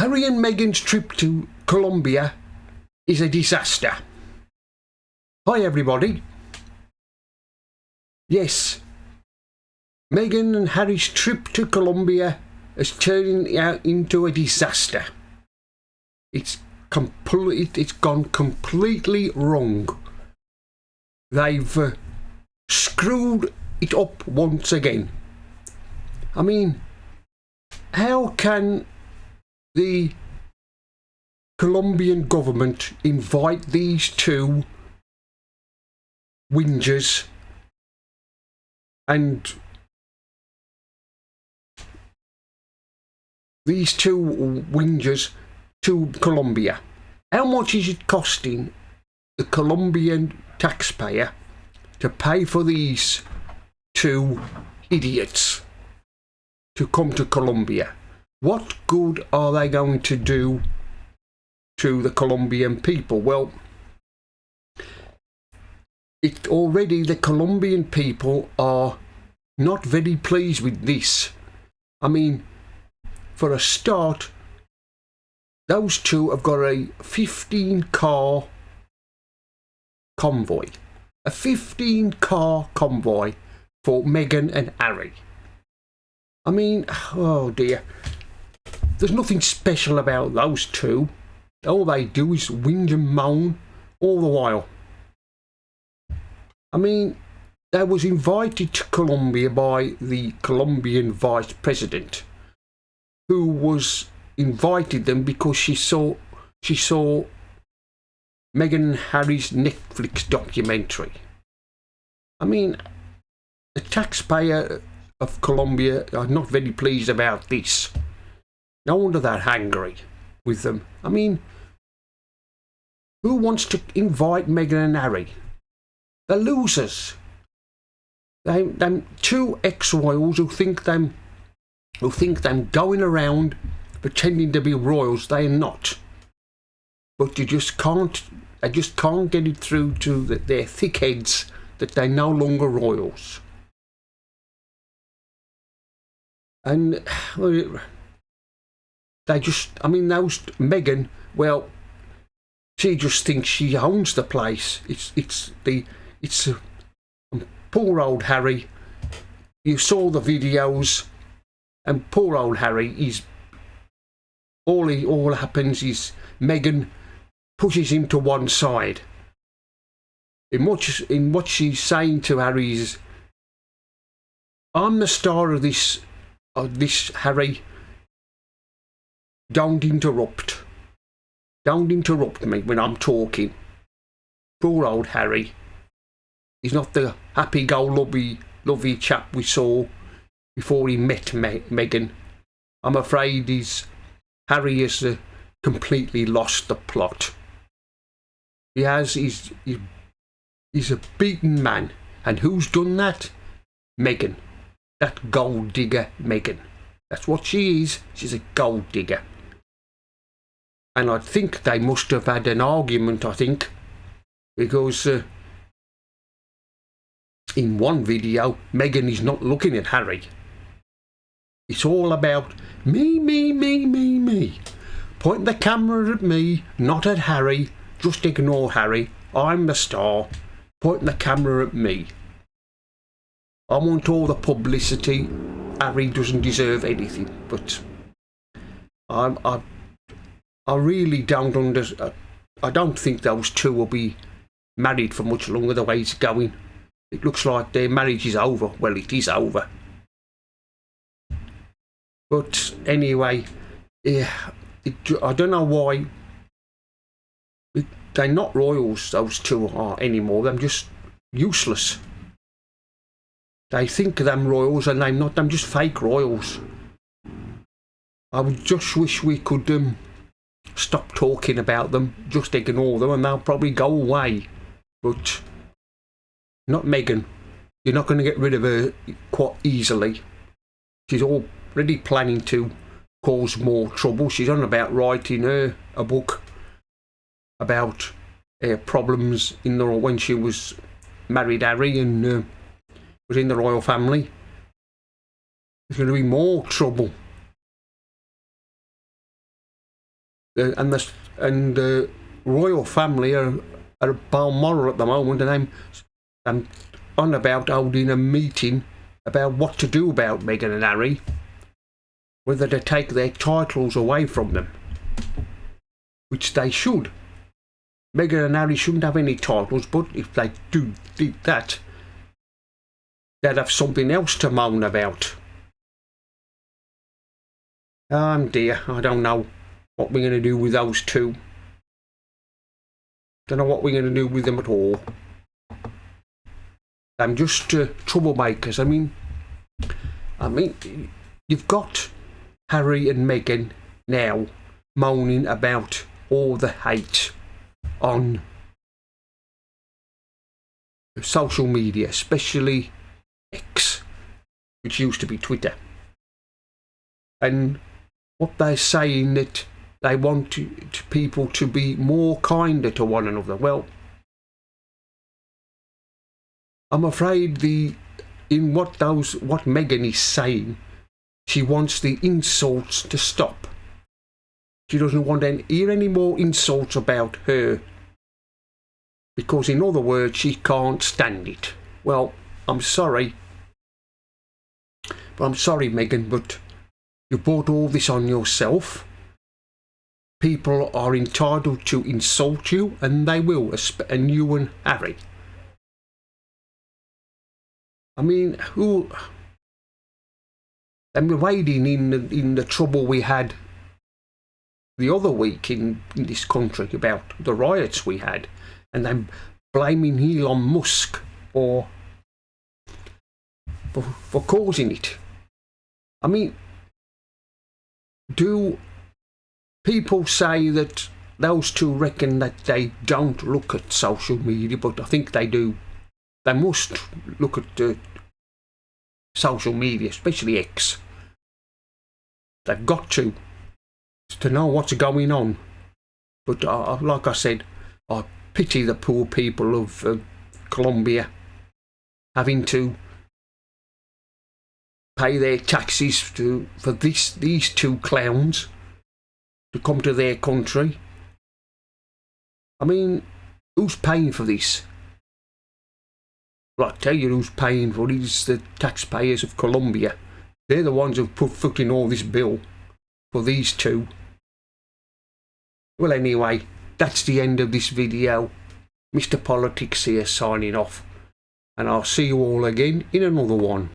Harry and Meghan's trip to Colombia is a disaster. Hi everybody. Yes, Meghan and Harry's trip to Colombia is turning out into a disaster. It's gone completely wrong. They've screwed it up once again. I mean, how can the Colombian government invite these two whingers and to Colombia? How much is it costing the Colombian taxpayer to pay for these two idiots to come to Colombia? What good are they going to do to the Colombian people? Well, already the Colombian people are not very pleased with this. I mean, for a start, those two have got a 15-car convoy. A 15-car convoy for Meghan and Harry. I mean, oh dear. There's nothing special about those two. All they do is whinge and moan all the while. I mean, they was invited to Colombia by the Colombian vice president, who was invited them because she saw Meghan and Harry's Netflix documentary. I mean, the taxpayer of Colombia are not very pleased about this. No wonder they're angry with them. I mean, who wants to invite Meghan and Harry? They're losers. Them two ex-royals who think them going around pretending to be royals. They are not. But they just can't get it through to their thick heads that they're no longer royals. And those Meghan, well, she just thinks she owns the place. It's poor old Harry. You saw the videos, and poor old Harry is all happens is Meghan pushes him to one side. In what she's saying to Harry is, I'm the star of this Harry. Don't interrupt. Don't interrupt me when I'm talking. Poor old Harry. He's not the happy-go-lucky chap we saw before he met Meghan. I'm afraid Harry has completely lost the plot. He has. He's a beaten man. And who's done that? Meghan. That gold digger Meghan. That's what she is. She's a gold digger. And I think they must have had an argument, because in one video, Meghan is not looking at Harry. It's all about me. Point the camera at me, not at Harry. Just ignore Harry. I'm the star. Point the camera at me. I want all the publicity. Harry doesn't deserve anything. But I really don't understand. I don't think those two will be married for much longer the way it's going. It looks like their marriage is over. Well, it is over. But anyway, I don't know why. They're not royals, those two are anymore. They're just useless. They think them royals and they're not. They're just fake royals. I would just wish we could stop talking about them, just ignore them, and they'll probably go away. But not Meghan. You're not going to get rid of her quite easily. She's already planning to cause more trouble. She's on about writing a book about problems when she was married Harry and was in the royal family. There's going to be more trouble. and the royal family are at Balmoral at the moment, and I'm on about holding a meeting about what to do about Meghan and Harry, whether to take their titles away from them, which they should. Meghan and Harry shouldn't have any titles, but if they did that, they'd have something else to moan about. Dear, I don't know what we're going to do with those two. Don't know what we're going to do with them at all. I'm just troublemakers. I mean, you've got Harry and Meghan now moaning about all the hate on social media, especially X, which used to be Twitter. And what they're saying, that they want people to be more kinder to one another. Well, I'm afraid what Meghan is saying, she wants the insults to stop. She doesn't want to hear any more insults about her, because in other words, she can't stand it. Well, I'm sorry, Meghan, but you brought all this on yourself. People are entitled to insult you, and they will, and you and Harry. I mean, I'm wading in the trouble we had the other week in this country about the riots we had, and I'm blaming Elon Musk for causing it. I mean, do people say that those two reckon that they don't look at social media? But I think they do. They must look at social media, especially X. They've got to know what's going on. But like I said, I pity the poor people of Colombia having to pay their taxes for these two clowns to come to their country. I mean, who's paying for this? Well, I tell you who's paying for it is the taxpayers of Colombia. They're the ones who've put foot in all this bill for these two. Well, anyway, that's the end of this video. Mr. Politics here signing off, and I'll see you all again in another one.